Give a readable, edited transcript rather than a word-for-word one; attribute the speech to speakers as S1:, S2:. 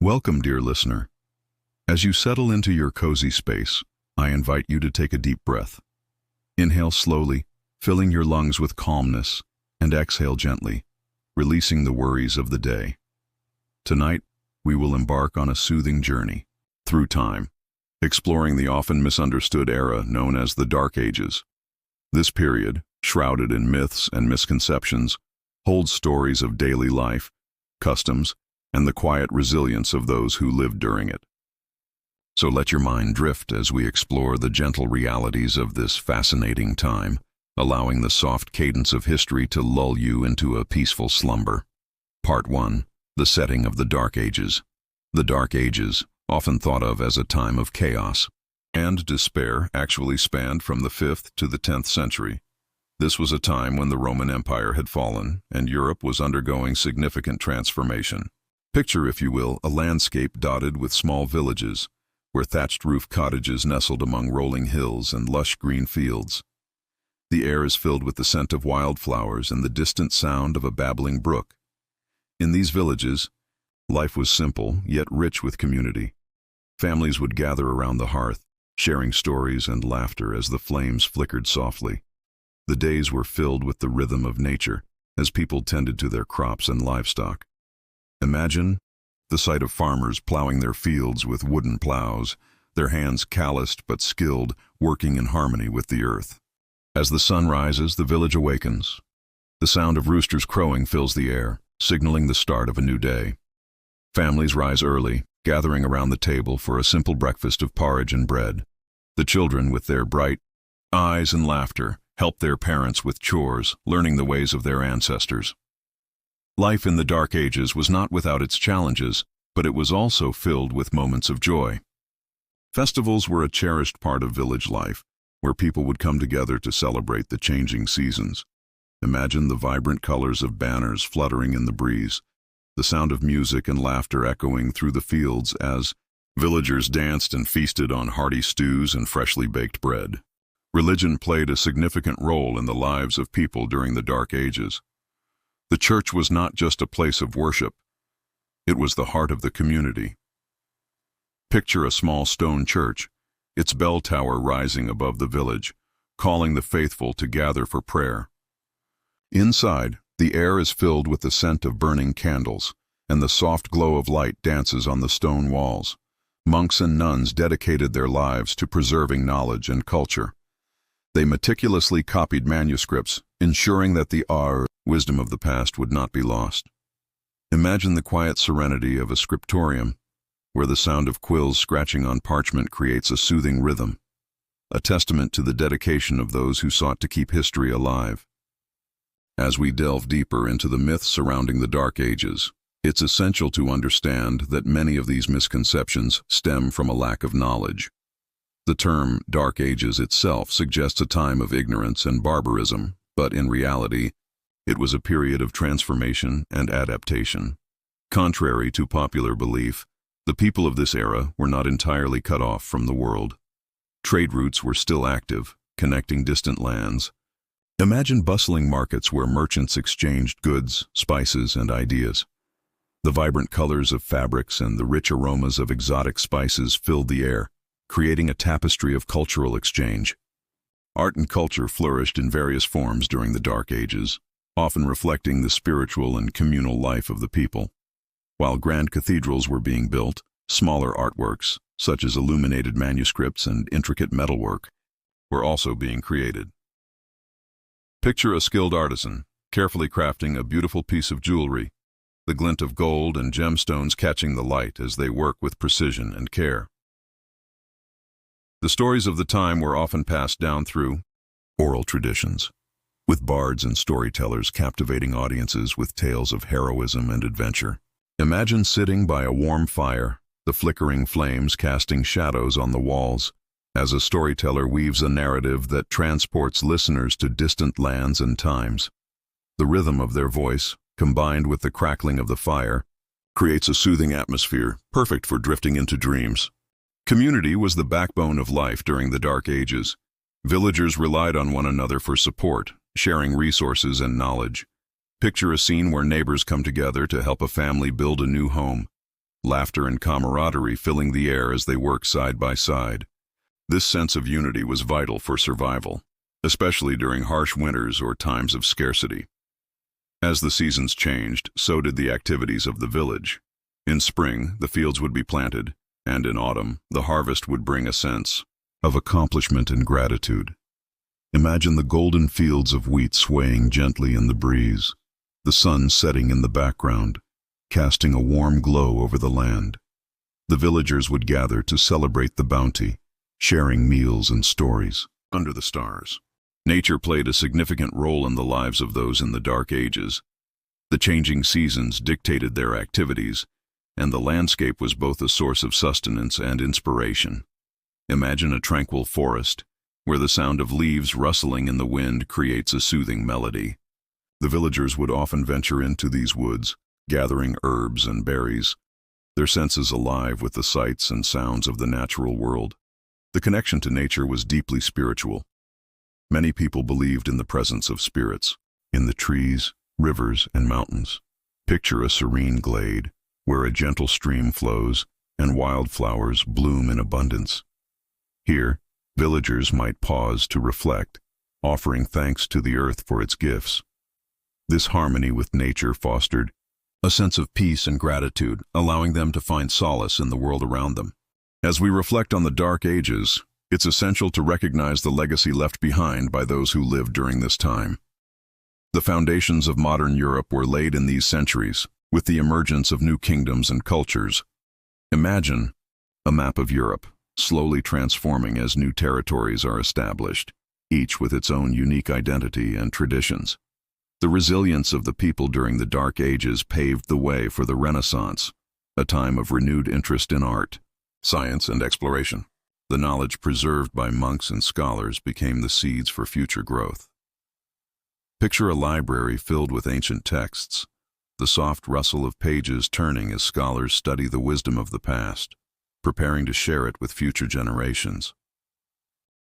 S1: Welcome, dear listener. As you settle into your cozy space, I invite you to take a deep breath. Inhale slowly, filling your lungs with calmness, and exhale gently, releasing the worries of the day. Tonight, we will embark on a soothing journey through time, exploring the often misunderstood era known as the Dark Ages. This period, shrouded in myths and misconceptions, holds stories of daily life, customs, and the quiet resilience of those who lived during it. So let your mind drift as we explore the gentle realities of this fascinating time, allowing the soft cadence of history to lull you into a peaceful slumber. Part 1. The setting of the Dark Ages. The Dark Ages, often thought of as a time of chaos and despair, actually spanned from the 5th to the 10th century. This was a time when the Roman Empire had fallen and Europe was undergoing significant transformation. Picture, if you will, a landscape dotted with small villages, where thatched-roof cottages nestled among rolling hills and lush green fields. The air is filled with the scent of wildflowers and the distant sound of a babbling brook. In these villages, life was simple, yet rich with community. Families would gather around the hearth, sharing stories and laughter as the flames flickered softly. The days were filled with the rhythm of nature, as people tended to their crops and livestock. Imagine the sight of farmers plowing their fields with wooden plows, their hands calloused but skilled, working in harmony with the earth. As the sun rises, the village awakens. The sound of roosters crowing fills the air, signaling the start of a new day. Families rise early, gathering around the table for a simple breakfast of porridge and bread. The children, with their bright eyes and laughter, help their parents with chores, learning the ways of their ancestors. Life in the Dark Ages was not without its challenges, but it was also filled with moments of joy. Festivals were a cherished part of village life, where people would come together to celebrate the changing seasons. Imagine the vibrant colors of banners fluttering in the breeze, the sound of music and laughter echoing through the fields as villagers danced and feasted on hearty stews and freshly baked bread. Religion played a significant role in the lives of people during the Dark Ages. The church was not just a place of worship, it was the heart of the community. Picture a small stone church, its bell tower rising above the village, calling the faithful to gather for prayer. Inside, the air is filled with the scent of burning candles, and the soft glow of light dances on the stone walls. Monks and nuns dedicated their lives to preserving knowledge and culture. They meticulously copied manuscripts, ensuring that the wisdom of the past would not be lost. Imagine the quiet serenity of a scriptorium, where the sound of quills scratching on parchment creates a soothing rhythm, a testament to the dedication of those who sought to keep history alive. As we delve deeper into the myths surrounding the Dark Ages, it's essential to understand that many of these misconceptions stem from a lack of knowledge. The term Dark Ages itself suggests a time of ignorance and barbarism, but in reality, it was a period of transformation and adaptation. Contrary to popular belief, the people of this era were not entirely cut off from the world. Trade routes were still active, connecting distant lands. Imagine bustling markets where merchants exchanged goods, spices, and ideas. The vibrant colors of fabrics and the rich aromas of exotic spices filled the air, creating a tapestry of cultural exchange. Art and culture flourished in various forms during the Dark Ages, often reflecting the spiritual and communal life of the people. While grand cathedrals were being built, smaller artworks, such as illuminated manuscripts and intricate metalwork, were also being created. Picture a skilled artisan, carefully crafting a beautiful piece of jewelry, the glint of gold and gemstones catching the light as they work with precision and care. The stories of the time were often passed down through oral traditions, with bards and storytellers captivating audiences with tales of heroism and adventure. Imagine sitting by a warm fire, the flickering flames casting shadows on the walls, as a storyteller weaves a narrative that transports listeners to distant lands and times. The rhythm of their voice, combined with the crackling of the fire, creates a soothing atmosphere, perfect for drifting into dreams. Community was the backbone of life during the Dark Ages. Villagers relied on one another for support, sharing resources and knowledge. Picture a scene where neighbors come together to help a family build a new home. laughter and camaraderie filling the air as they worked side by side. This sense of unity was vital for survival, especially during harsh winters or times of scarcity. As the seasons changed, so did the activities of the village. In spring, the fields would be planted, and in autumn, the harvest would bring a sense of accomplishment and gratitude. Imagine the golden fields of wheat swaying gently in the breeze, the sun setting in the background, casting a warm glow over the land. The villagers would gather to celebrate the bounty, sharing meals and stories under the stars. Nature played a significant role in the lives of those in the Dark Ages. The changing seasons dictated their activities, and the landscape was both a source of sustenance and inspiration. Imagine a tranquil forest, where the sound of leaves rustling in the wind creates a soothing melody. The villagers would often venture into these woods, gathering herbs and berries, their senses alive with the sights and sounds of the natural world. The connection to nature was deeply spiritual. Many people believed in the presence of spirits, in the trees, rivers, and mountains. Picture a serene glade, where a gentle stream flows and wildflowers bloom in abundance. Here, villagers might pause to reflect, offering thanks to the earth for its gifts. This harmony with nature fostered a sense of peace and gratitude, allowing them to find solace in the world around them. As we reflect on the Dark Ages, it's essential to recognize the legacy left behind by those who lived during this time. The foundations of modern Europe were laid in these centuries, with the emergence of new kingdoms and cultures. Imagine a map of Europe, slowly transforming as new territories are established, each with its own unique identity and traditions. The resilience of the people during the Dark Ages paved the way for the Renaissance, a time of renewed interest in art, science, and exploration. The knowledge preserved by monks and scholars became the seeds for future growth. Picture a library filled with ancient texts, the soft rustle of pages turning as scholars study the wisdom of the past, preparing to share it with future generations.